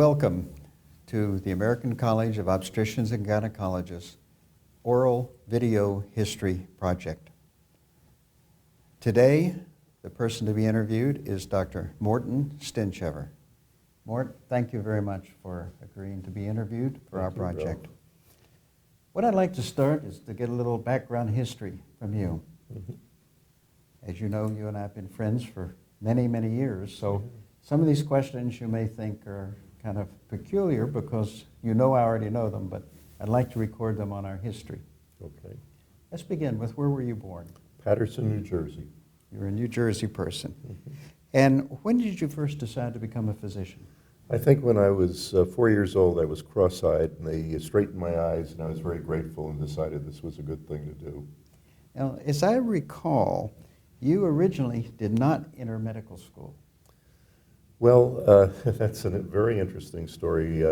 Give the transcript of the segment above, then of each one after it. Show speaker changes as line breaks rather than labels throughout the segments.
Welcome to the American College of Obstetricians and Gynecologists Oral Video History Project. Today, the person to be interviewed is Dr. Morton Stenchever. Mort, thank you very much for agreeing to be interviewed for our project. What I'd like to start is to get a little background history from you. As you know, you and I have been friends for many, many years, so some of these questions you may think are kind of peculiar because you know I already know them, but I'd like to record them on our history.
Okay.
Let's begin with where were you born?
Paterson, New Jersey.
You're a New Jersey person. And when did you first decide to become a physician?
I think when I was 4 years old, I was cross-eyed, and they straightened my eyes, and I was very grateful and decided this was a good thing to do.
Now, as I recall, you originally did not enter medical school.
Well, that's a very interesting story.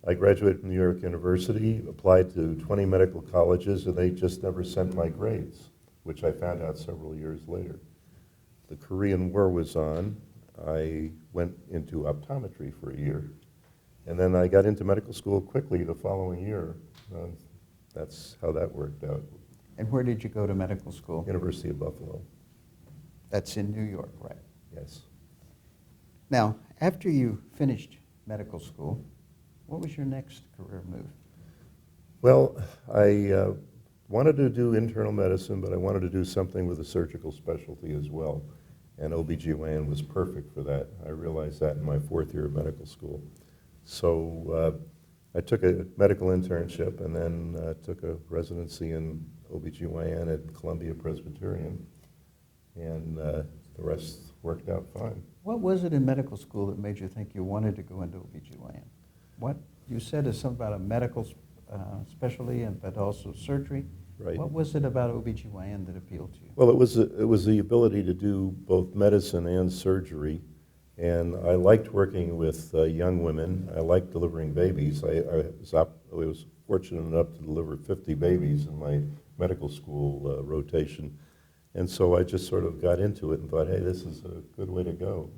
I graduated from New York University, applied to 20 medical colleges, and they just never sent my grades, which I found out several years later. The Korean War was on. I went into optometry for a year, and then I got into medical school quickly the following year. That's how that worked out.
And where did you go to medical school?
University of Buffalo.
That's in New York, right?
Yes.
Now, after you finished medical school, what was your next career move?
Well, I wanted to do internal medicine, but I wanted to do something with a surgical specialty as well. And OBGYN was perfect for that. I realized that in my fourth year of medical school. So I took a medical internship and then took a residency in OBGYN at Columbia Presbyterian. And the rest worked out fine.
What was it in medical school that made you think you wanted to go into OBGYN? What you said is something about a medical specialty, but also surgery.
Right.
What was it about OBGYN that appealed to you?
Well, it was the ability to do both medicine and surgery, and I liked working with young women. I liked delivering babies. I was fortunate enough to deliver 50 babies in my medical school rotation, and so I just sort of got into it and thought, hey, this is a good way to go,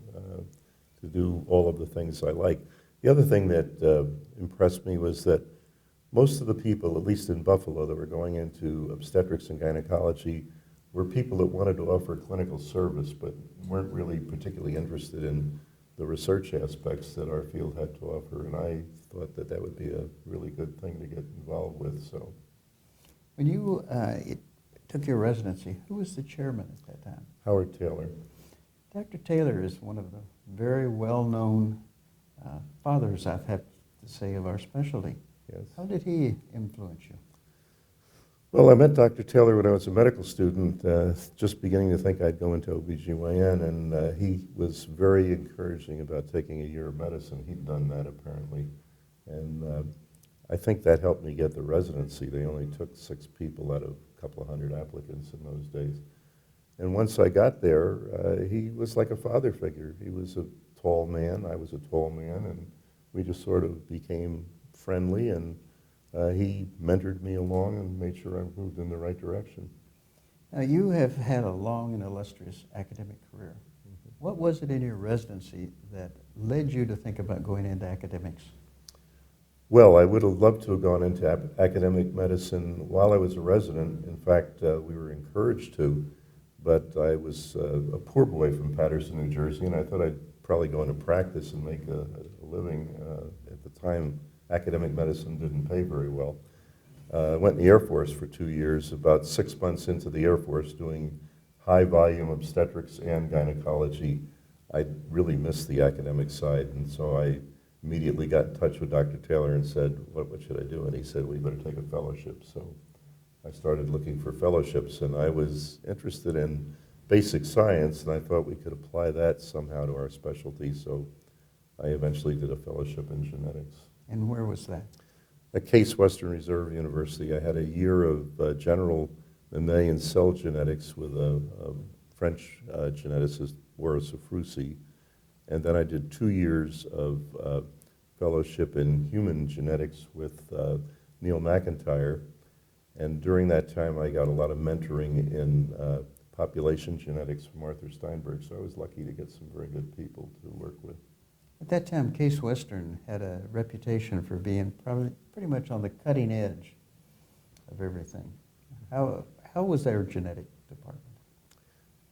to do all of the things I like. The other thing that impressed me was that most of the people, at least in Buffalo, that were going into obstetrics and gynecology were people that wanted to offer clinical service but weren't really particularly interested in the research aspects that our field had to offer, and I thought that that would be a really good thing to get involved with. So,
when you took your residency, who was the chairman at that time?
Howard Taylor.
Dr. Taylor is one of the very well-known fathers, I've had to say, of our specialty.
Yes.
How did he influence you?
Well, I met Dr. Taylor when I was a medical student, just beginning to think I'd go into OBGYN, and he was very encouraging about taking a year of medicine. He'd done that, apparently, and I think that helped me get the residency. They only took 6 people out of a couple of hundred applicants in those days. And once I got there, he was like a father figure. He was a tall man, I was a tall man, and we just sort of became friendly, and he mentored me along and made sure I moved in the right direction.
Now, you have had a long and illustrious academic career. What was it in your residency that led you to think about going into academics?
Well, I would have loved to have gone into academic medicine while I was a resident. In fact, we were encouraged to, but I was a poor boy from Paterson, New Jersey, and I thought I'd probably go into practice and make a living. At the time, academic medicine didn't pay very well. I went in the Air Force for 2 years. About 6 months into the Air Force doing high-volume obstetrics and gynecology, I really missed the academic side, and so I immediately got in touch with Dr. Taylor and said, what should I do? And he said, well, you better take a fellowship. So I started looking for fellowships, and I was interested in basic science, and I thought we could apply that somehow to our specialty, so I eventually did a fellowship in genetics.
And where was that?
At Case Western Reserve University. I had a year of general mammalian cell genetics with a French geneticist, Boris Afrousi, and then I did 2 years of fellowship in human genetics with Neil McIntyre, and during that time I got a lot of mentoring in population genetics from Arthur Steinberg, so I was lucky to get some very good people to work with.
At that time, Case Western had a reputation for being probably pretty much on the cutting edge of everything. How was their genetic department?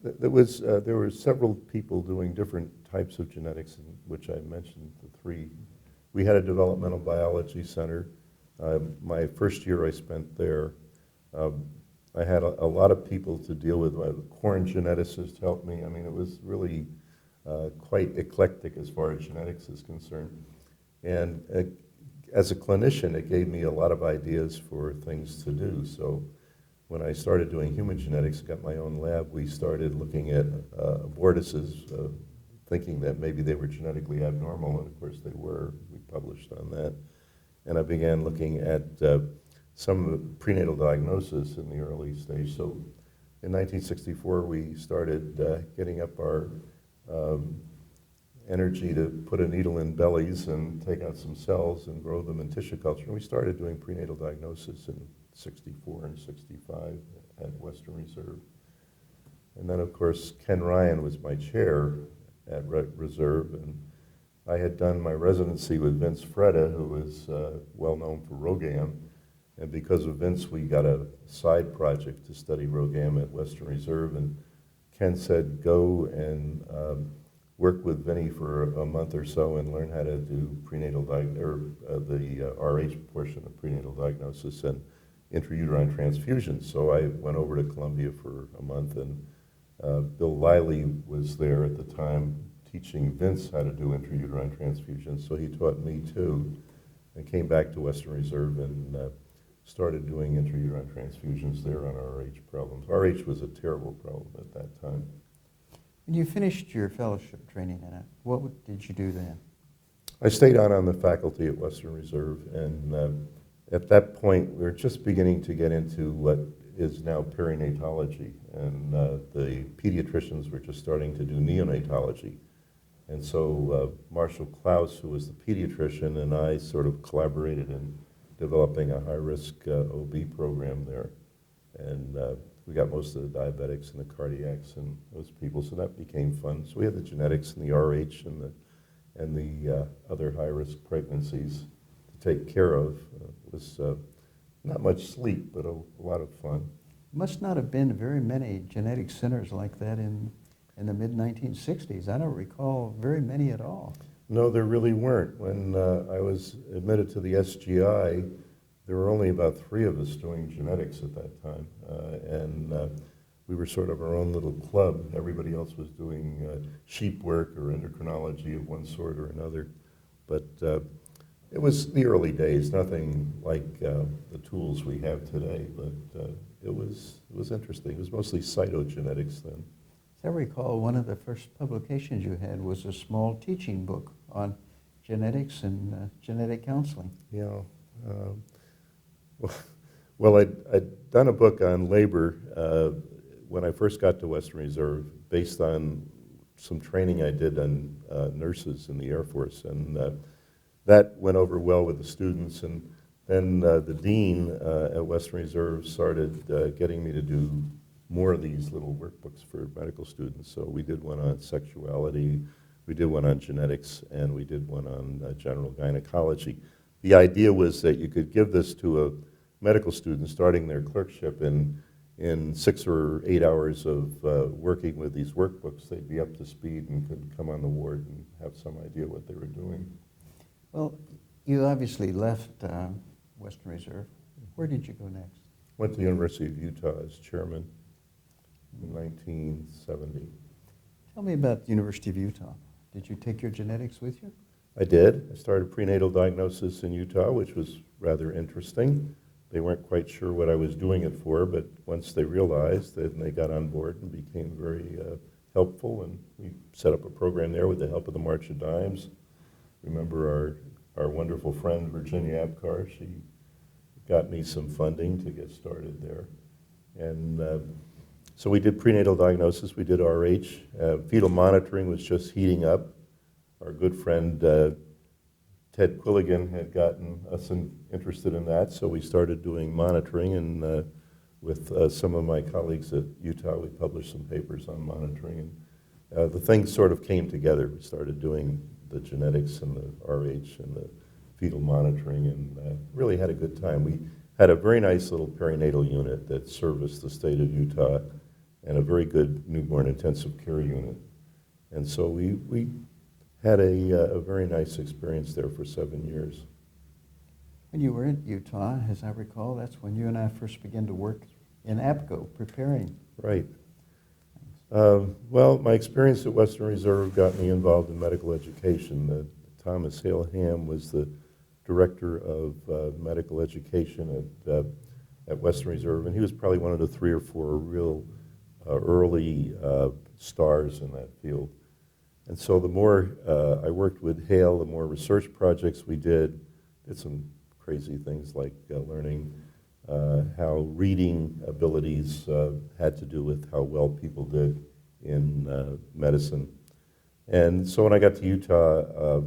There were several people doing different types of genetics, in which I mentioned the three. We had a developmental biology center. My first year I spent there. I had a lot of people to deal with. A corn geneticist helped me. I mean, it was really quite eclectic as far as genetics is concerned. And as a clinician, it gave me a lot of ideas for things to do. So when I started doing human genetics, got my own lab, we started looking at abortuses, thinking that maybe they were genetically abnormal, and of course they were. We published on that. And I began looking at some of the prenatal diagnosis in the early stage. So in 1964, we started getting up our energy to put a needle in bellies and take out some cells and grow them in tissue culture. And we started doing prenatal diagnosis in 64 and 65 at Western Reserve. And then, of course, Ken Ryan was my chair at Reserve, and I had done my residency with Vince Freda, who was well known for ROGAM. And because of Vince, we got a side project to study ROGAM at Western Reserve, and Ken said, go and work with Vinny for a month or so and learn how to do prenatal the RH portion of prenatal diagnosis and intrauterine transfusions. So I went over to Columbia for a month, and Bill Liley was there at the time teaching Vince how to do intrauterine transfusions. So he taught me too, and came back to Western Reserve and started doing intrauterine transfusions there on RH problems. RH was a terrible problem at that time.
When you finished your fellowship training in it, what did you do then?
I stayed on the faculty at Western Reserve, and at that point, we were just beginning to get into what is now perinatology, and the pediatricians were just starting to do neonatology. And so Marshall Klaus, who was the pediatrician, and I sort of collaborated in developing a high-risk OB program there. And we got most of the diabetics and the cardiacs and those people, so that became fun. So we had the genetics and the RH and the other high-risk pregnancies to take care of. It was not much sleep, but a lot of fun.
Must not have been very many genetic centers like that in the mid-1960s. I don't recall very many at all.
No, there really weren't. When I was admitted to the SGI, there were only about 3 of us doing genetics at that time, and we were sort of our own little club. Everybody else was doing sheep work or endocrinology of one sort or another. But it was the early days, nothing like the tools we have today, but it was interesting. It was mostly cytogenetics then.
As I recall, one of the first publications you had was a small teaching book on genetics and genetic counseling.
Yeah. Well, I'd done a book on labor when I first got to Western Reserve, based on some training I did on nurses in the Air Force, and that went over well with the students. And then the dean at Western Reserve started getting me to do more of these little workbooks for medical students. So we did one on sexuality, we did one on genetics, and we did one on general gynecology. The idea was that you could give this to a medical student starting their clerkship in 6 or 8 hours of working with these workbooks. They'd be up to speed and could come on the ward and have some idea what they were doing.
Well, you obviously left Western Reserve. Where did you go next?
Went to the University of Utah as chairman in 1970.
Tell me about the University of Utah. Did you take your genetics with you?
I did. I started prenatal diagnosis in Utah, which was rather interesting. They weren't quite sure what I was doing it for, but once they realized, then they got on board and became very helpful, and we set up a program there with the help of the March of Dimes. Remember our wonderful friend, Virginia Abkar, she got me some funding to get started there. And so we did prenatal diagnosis, we did RH. Fetal monitoring was just heating up. Our good friend Ted Quilligan had gotten us interested in that, so we started doing monitoring, and with some of my colleagues at Utah, we published some papers on monitoring. And the things sort of came together. We started doing the genetics and the RH and the fetal monitoring, and really had a good time. We had a very nice little perinatal unit that serviced the state of Utah, and a very good newborn intensive care unit. And so we had a very nice experience there for 7 years.
When you were in Utah, as I recall, that's when you and I first began to work in Epico, preparing.
Right. Well, my experience at Western Reserve got me involved in medical education. Thomas Hale was the director of medical education at Western Reserve, and he was probably one of the 3 or 4 real early stars in that field. And so the more I worked with Hale, the more research projects we did some crazy things like learning how reading abilities had to do with how well people did in medicine. And so when I got to Utah,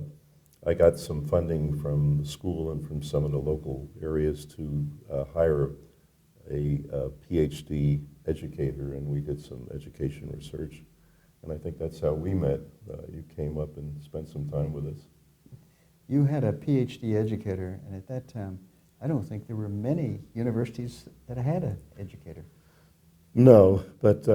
I got some funding from the school and from some of the local areas to hire a PhD educator, and we did some education research. And I think that's how we met. You came up and spent some time with us.
You had a PhD educator, and at that time, I don't think there were many universities that had an educator.
No, but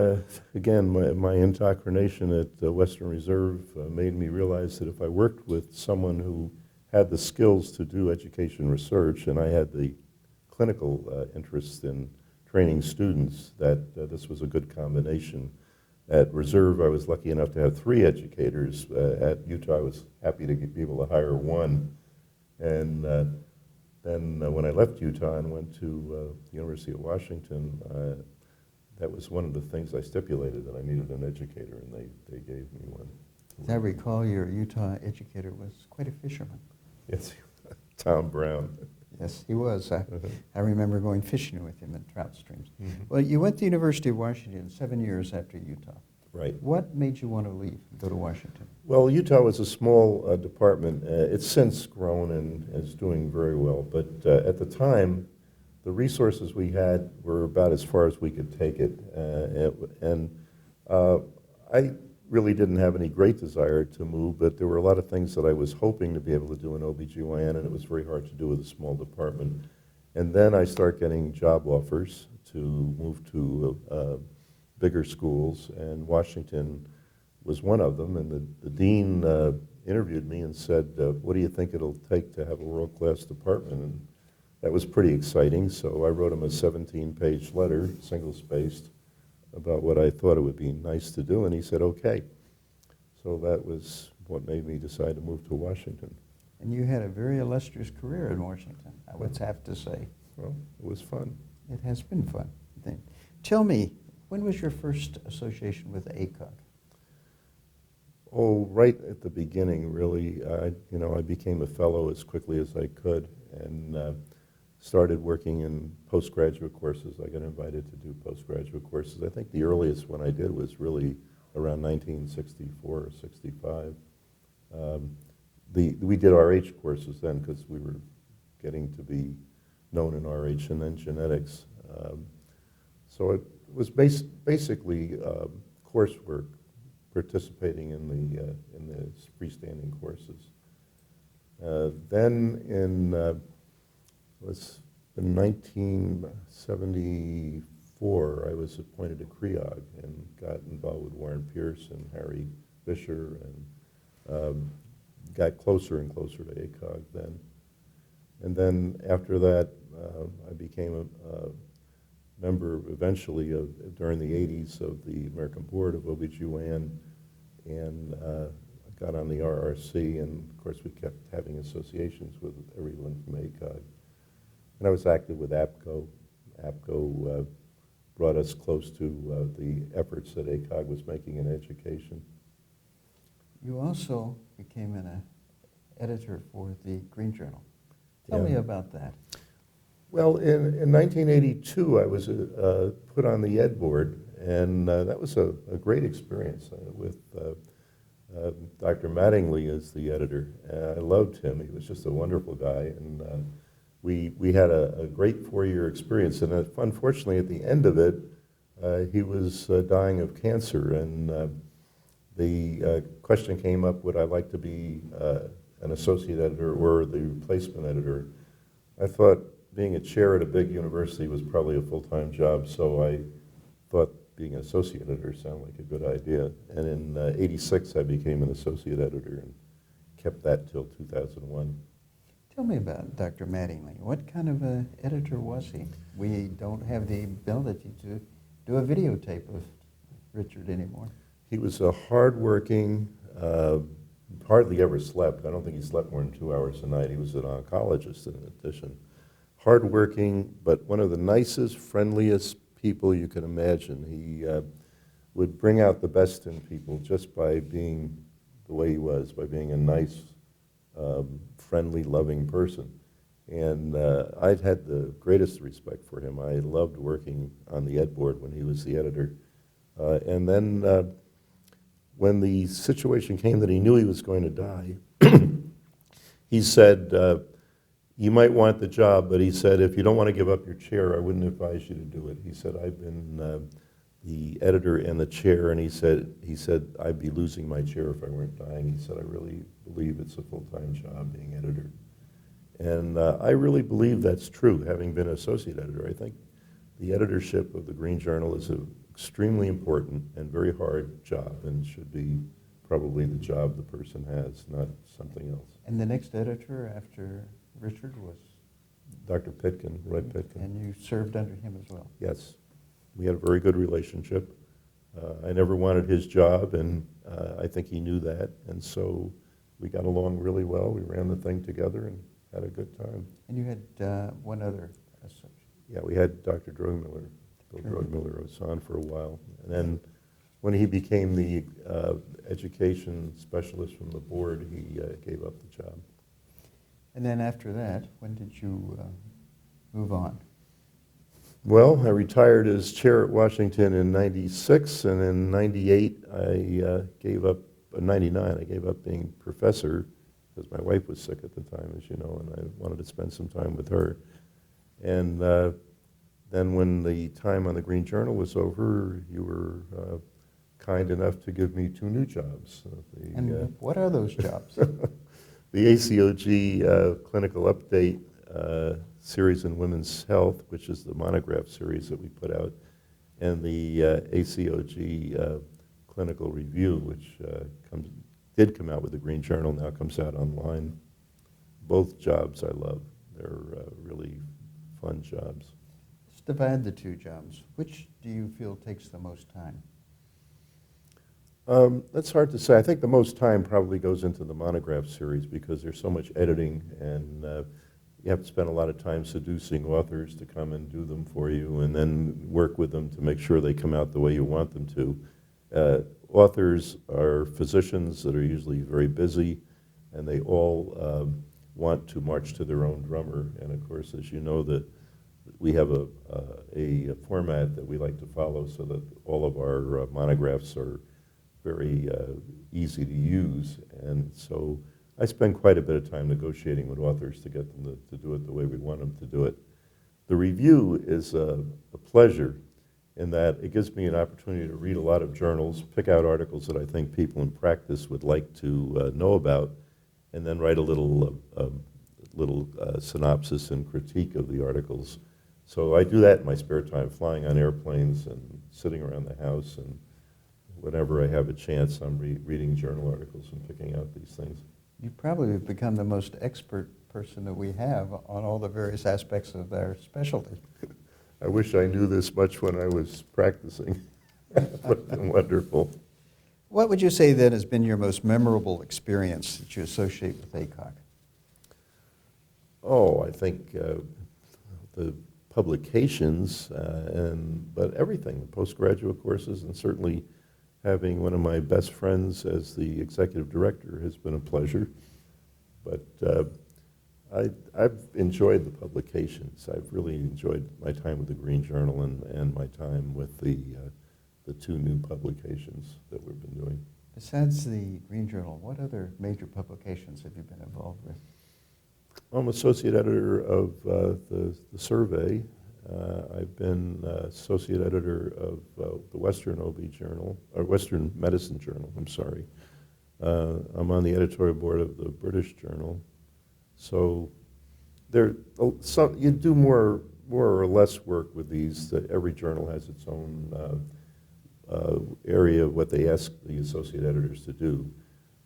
again, my indoctrination at Western Reserve made me realize that if I worked with someone who had the skills to do education research, and I had the clinical interest in training students, that this was a good combination. At Reserve, I was lucky enough to have 3 educators. At Utah, I was happy to be able to hire 1. And then when I left Utah and went to the University of Washington, that was one of the things I stipulated, that I needed an educator, and they gave me one.
As I recall, your Utah educator was quite a fisherman.
Yes, Tom Brown.
Yes, he was. I remember going fishing with him in trout streams.
Mm-hmm.
Well, you went to the University of Washington 7 years after Utah.
Right.
What made you want to leave and go to Washington?
Well, Utah was a small department. It's since grown and is doing very well, but at the time, the resources we had were about as far as we could take it. I really didn't have any great desire to move, but there were a lot of things that I was hoping to be able to do in OBGYN, and it was very hard to do with a small department. And then I started getting job offers to move to bigger schools, and Washington was one of them. And the dean interviewed me and said, what do you think it'll take to have a world-class department? And that was pretty exciting, so I wrote him a 17-page letter, single-spaced, about what I thought it would be nice to do, and he said, okay. So that was what made me decide to move to Washington.
And you had a very illustrious career in Washington, I would have to say.
Well, it was fun.
It has been fun. Tell me, when was your first association with ACOG?
Oh, right at the beginning, really. I became a fellow as quickly as I could, and started working in postgraduate courses. I got invited to do postgraduate courses. I think the earliest one I did was really around 1964 or 65. We did RH courses then because we were getting to be known in RH, and then genetics. So it was basically coursework, participating in the freestanding courses. Then in 1974, I was appointed to CREOG and got involved with Warren Pierce and Harry Fisher, and got closer and closer to ACOG then. And then after that, I became a member eventually during the 80s of the American Board of OBGYN, and got on the RRC, and of course we kept having associations with everyone from ACOG. And I was active with APCO. APCO brought us close to the efforts that ACOG was making in education.
You also became an editor for the Green Journal. Tell me about that.
Well, in 1982, I was put on the Ed board, and that was a great experience with Dr. Mattingly as the editor. I loved him. He was just a wonderful guy, and we had a great 4-year experience. And unfortunately, at the end of it, he was dying of cancer, and the question came up, would I like to be an associate editor or the replacement editor? I thought being a chair at a big university was probably a full-time job, so I thought being an associate editor sounded like a good idea. And in '86, I became an associate editor and kept that till 2001.
Tell me about Dr. Mattingly. What kind of an editor was he? We don't have the ability to do a videotape of Richard anymore.
He was a hardworking, hardly ever slept. I don't think he slept more than 2 hours a night. He was an oncologist in addition. Hardworking, but one of the nicest, friendliest people you can imagine. He would bring out the best in people just by being the way he was, by being a nice, friendly, loving person. And I'd had the greatest respect for him. I loved working on the ed board when he was the editor. And then when the situation came that he knew he was going to die, he said, you might want the job, but he said, if you don't want to give up your chair, I wouldn't advise you to do it. He said, I've been the editor and the chair, and he said, I'd be losing my chair if I weren't dying. He said, I really believe it's a full-time job being editor. And I really believe that's true, having been an associate editor. I think the editorship of the Green Journal is an extremely important and very hard job, and should be probably the job the person has, not something else.
And the next editor after Richard was?
Dr. Pitkin, Roy Pitkin.
And you served under him as well?
Yes. We had a very good relationship. I never wanted his job, and I think he knew that, and so we got along really well. We ran the thing together and had a good time.
And you had one other associate?
Yeah, we had Dr. Drogmiller. Bill Drogmiller was on for a while. And then when he became the education specialist from the board, he gave up the job.
And then after that, when did you move on?
Well, I retired as chair at Washington in '96, and in '98 I gave up, 99, I gave up being professor because my wife was sick at the time, as you know, and I wanted to spend some time with her. And then when the time on the Green Journal was over, you were kind enough to give me 2 new jobs.
And what are those jobs?
The ACOG Clinical Update series in women's health, which is the monograph series that we put out, and the ACOG Clinical Review, which did come out with the Green Journal, now comes out online. Both jobs I love. They're really fun jobs.
Let's divide the 2 jobs. Which do you feel takes the most time?
That's hard to say. I think the most time probably goes into the monograph series because there's so much editing, and you have to spend a lot of time seducing authors to come and do them for you, and then work with them to make sure they come out the way you want them to. Authors are physicians that are usually very busy, and they all want to march to their own drummer. And of course, as you know, that we have a format that we like to follow so that all of our monographs are very easy to use. And so I spend quite a bit of time negotiating with authors to get them to do it the way we want them to do it. The review is a pleasure in that it gives me an opportunity to read a lot of journals, pick out articles that I think people in practice would like to know about, and then write a little synopsis and critique of the articles. So I do that in my spare time, flying on airplanes and sitting around the house, and whenever I have a chance, I'm reading journal articles and picking out these things.
You probably have become the most expert person that we have on all the various aspects of their specialty.
I wish I knew this much when I was practicing. But been wonderful.
What would you say then has been your most memorable experience that you associate with ACOG?
Oh, I think the publications, but everything, the postgraduate courses, and certainly having one of my best friends as the executive director has been a pleasure. But I've enjoyed the publications. I've really enjoyed my time with the Green Journal and my time with the 2 new publications that we've been doing.
Besides the Green Journal, what other major publications have you been involved with?
I'm associate editor of the survey, I've been associate editor of the Western OB Journal, or Western Medicine Journal, I'm sorry. I'm on the editorial board of the British Journal. So you do more or less work with these. Every journal has its own area of what they ask the associate editors to do.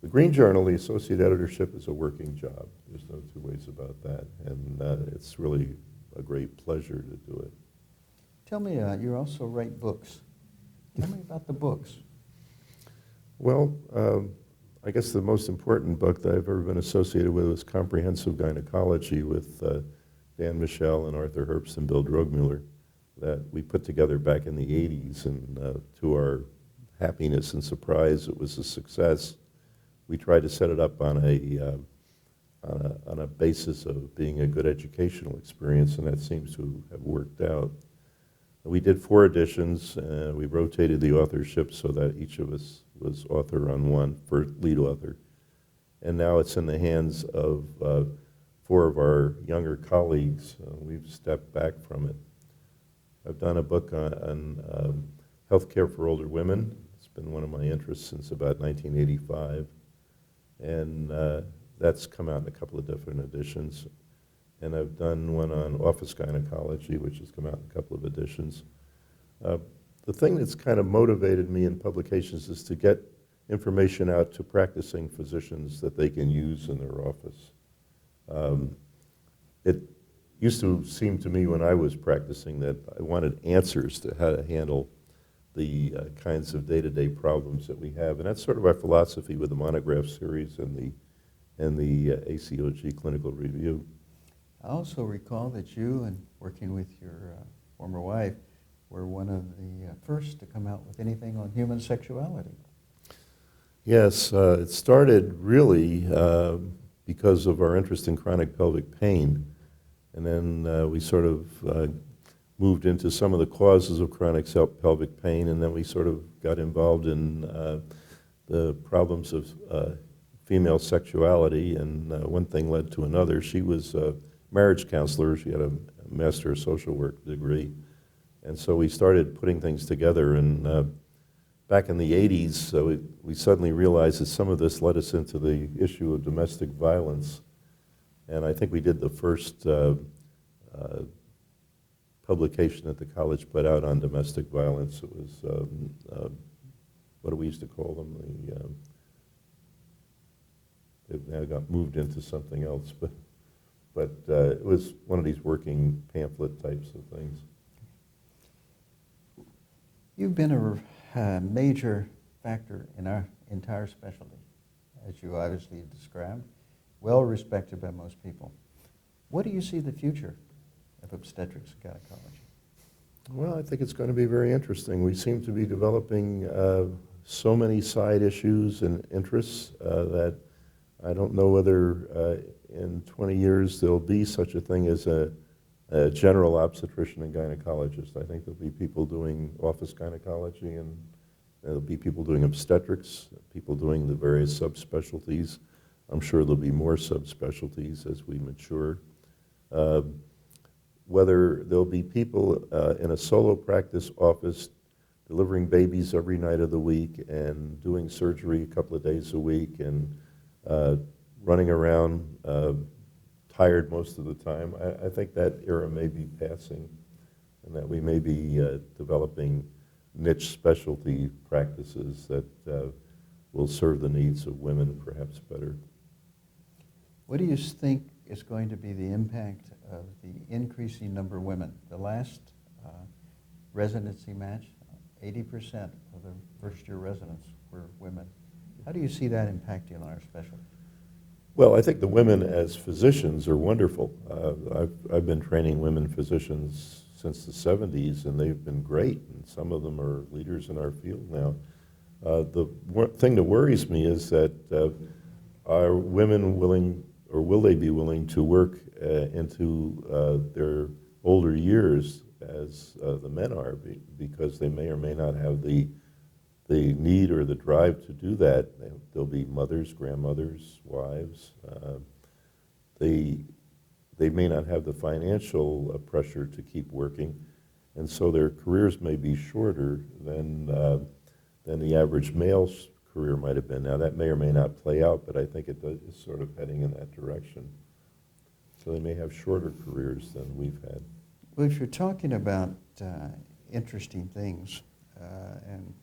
The Green Journal, the associate editorship is a working job. There's no two ways about that, and it's really a great pleasure to do it.
Tell me, you also write books. Tell me about the books.
Well, I guess the most important book that I've ever been associated with was Comprehensive Gynecology with Dan Michel and Arthur Herbst and Bill Drogmuller that we put together back in the 80s, and to our happiness and surprise, it was a success. We tried to set it up on a basis of being a good educational experience, and that seems to have worked out. We did 4 editions. We rotated the authorship so that each of us was author on one, first lead author. And now it's in the hands of 4 of our younger colleagues. We've stepped back from it. I've done a book on healthcare for older women. It's been one of my interests since about 1985. And that's come out in a couple of different editions. And I've done one on office gynecology, which has come out in a couple of editions. The thing that's kind of motivated me in publications is to get information out to practicing physicians that they can use in their office. It used to seem to me when I was practicing that I wanted answers to how to handle the kinds of day-to-day problems that we have. And that's sort of our philosophy with the monograph series and the ACOG clinical review.
I also recall that you, and working with your former wife, were one of the first to come out with anything on human sexuality.
Yes, it started really because of our interest in chronic pelvic pain. And then we sort of moved into some of the causes of chronic pelvic pain, and then we sort of got involved in the problems of female sexuality, and one thing led to another. She was a marriage counselor. She had a Master of Social Work degree, and so we started putting things together, and back in the 80s, we suddenly realized that some of this led us into the issue of domestic violence, and I think we did the first publication that the college put out on domestic violence. It was, what do we used to call them? They've now got moved into something else, but it was one of these working pamphlet types of things.
You've been a major factor in our entire specialty, as you obviously described, well respected by most people. What do you see the future of obstetrics and gynecology?
Well, I think it's going to be very interesting. We seem to be developing so many side issues and interests that I don't know whether in 20 years there'll be such a thing as a general obstetrician and gynecologist. I think there'll be people doing office gynecology, and there'll be people doing obstetrics, people doing the various subspecialties. I'm sure there'll be more subspecialties as we mature. Whether there'll be people in a solo practice office delivering babies every night of the week and doing surgery a couple of days a week and running around tired most of the time. I think that era may be passing, and that we may be developing niche specialty practices that will serve the needs of women perhaps better.
What do you think is going to be the impact of the increasing number of women? The last residency match, 80% of the first-year residents were women. How do you see that impacting on our specialty?
Well, I think the women as physicians are wonderful. I've been training women physicians since the 70s, and they've been great, and some of them are leaders in our field now. The thing that worries me is that are women willing, or will they be willing to work into their older years as the men are, because they may or may not have the need or the drive to do that. They'll be mothers, grandmothers, wives. The they may not have the financial pressure to keep working, and so their careers may be shorter than the average male's career might have been. Now, that may or may not play out, but I think it is sort of heading in that direction. So they may have shorter careers than we've had.
Well, if you're talking about interesting things, and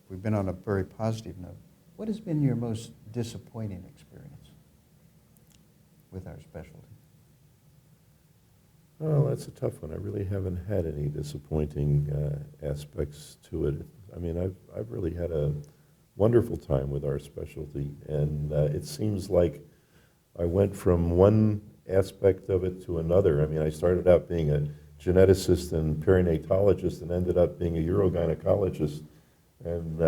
we've been on a very positive note, what has been your most disappointing experience with our specialty?
Oh, that's a tough one. I really haven't had any disappointing aspects to it. I mean, I've really had a wonderful time with our specialty, and it seems like I went from one aspect of it to another. I mean, I started out being a geneticist and perinatologist and ended up being a urogynecologist, and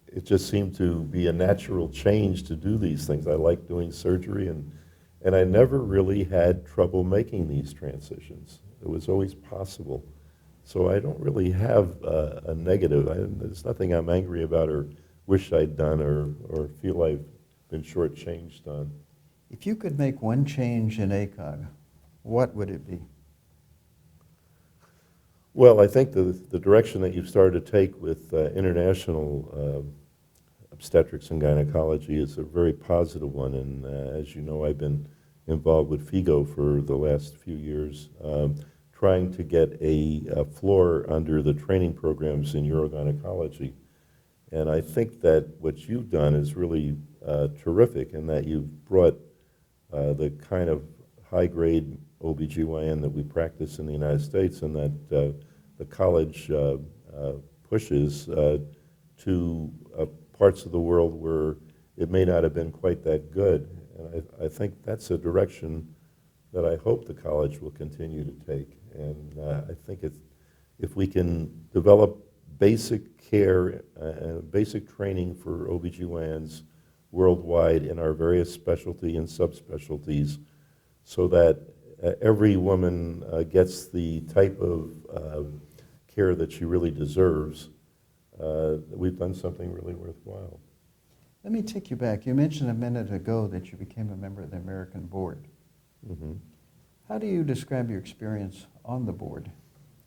it just seemed to be a natural change to do these things. I like doing surgery, and I never really had trouble making these transitions. It was always possible. So I don't really have a negative. There's nothing I'm angry about or wish I'd done or feel I've been shortchanged on.
If you could make one change in ACOG, what would it be?
Well, I think the direction that you've started to take with international obstetrics and gynecology is a very positive one. And as you know, I've been involved with FACOG for the last few years, trying to get a floor under the training programs in urogynecology. And I think that what you've done is really terrific in that you've brought the kind of high-grade OBGYN that we practice in the United States and that the college pushes to parts of the world where it may not have been quite that good. And I think that's a direction that I hope the college will continue to take. And I think if we can develop basic care and basic training for OBGYNs worldwide in our various specialty and subspecialties so that every woman gets the type of care that she really deserves, we've done something really worthwhile.
Let me take you back. You mentioned a minute ago that you became a member of the American board.
Mm-hmm.
How do you describe your experience on the board?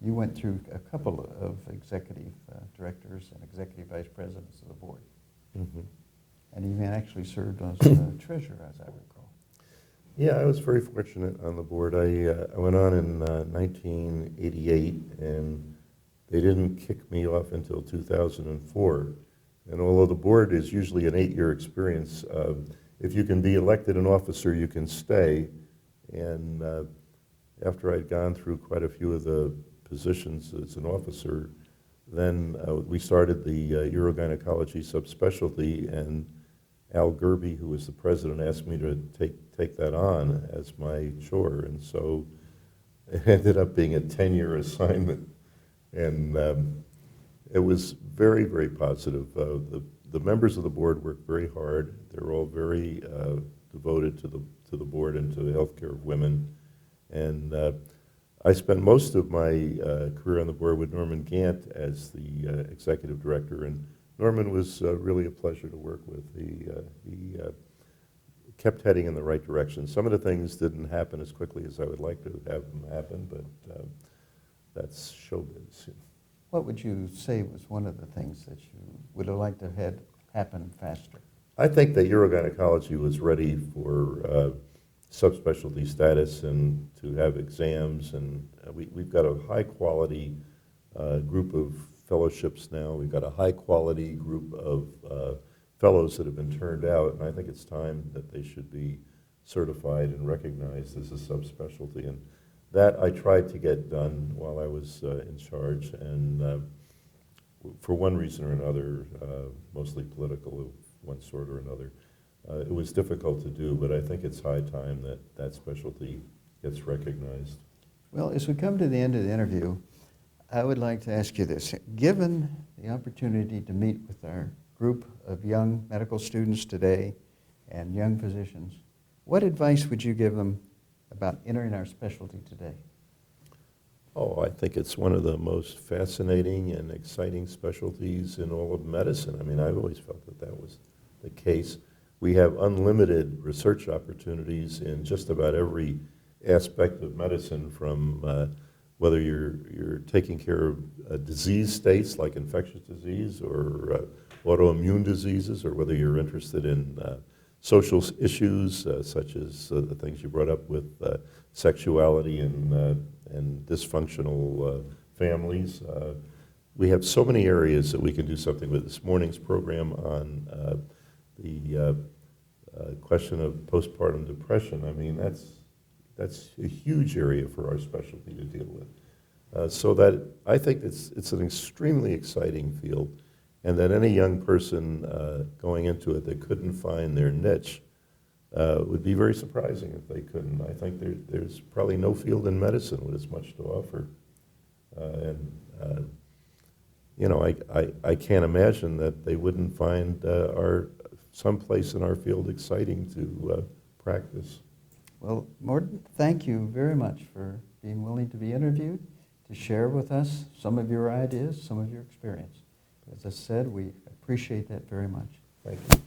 You went through a couple of executive directors and executive vice presidents of the board.
Mm-hmm.
And you actually served as treasurer, as I recall.
Yeah, I was very fortunate on the board. I went on in 1988, and they didn't kick me off until 2004. And although the board is usually an 8-year experience, if you can be elected an officer, you can stay. And after I'd gone through quite a few of the positions as an officer, then we started the urogynecology subspecialty, and Al Gerby, who was the president, asked me to take that on as my chore. And so it ended up being a 10-year assignment. And it was very, very positive. The members of the board worked very hard. They're all very devoted to the board and to the healthcare of women. And I spent most of my career on the board with Norman Gant as the executive director, and Norman was really a pleasure to work with. He kept heading in the right direction. Some of the things didn't happen as quickly as I would like to have them happen, but that's showbiz.
What would you say was one of the things that you would have liked to have happen faster?
I think that urogynecology was ready for subspecialty status and to have exams, and we've got a high-quality group of fellowships now. We've got a high-quality group of fellows that have been turned out, and I think it's time that they should be certified and recognized as a subspecialty. And that I tried to get done while I was in charge, and for one reason or another, mostly political of one sort or another, it was difficult to do, but I think it's high time that that specialty gets recognized.
Well, as we come to the end of the interview, I would like to ask you this. Given the opportunity to meet with our group of young medical students today and young physicians, what advice would you give them about entering our specialty today?
Oh, I think it's one of the most fascinating and exciting specialties in all of medicine. I mean, I've always felt that that was the case. We have unlimited research opportunities in just about every aspect of medicine, from whether you're taking care of disease states like infectious disease or autoimmune diseases, or whether you're interested in social issues such as the things you brought up with sexuality and dysfunctional families. We have so many areas that we can do something with. This morning's program on the question of postpartum depression, I mean, that's a huge area for our specialty to deal with. So that I think it's an extremely exciting field, and that any young person going into it that couldn't find their niche would be very surprising if they couldn't. I think there's probably no field in medicine with as much to offer. You know, I can't imagine that they wouldn't find some place in our field exciting to practice.
Well, Morton, thank you very much for being willing to be interviewed, to share with us some of your ideas, some of your experience. As I said, we appreciate that very much.
Thank you.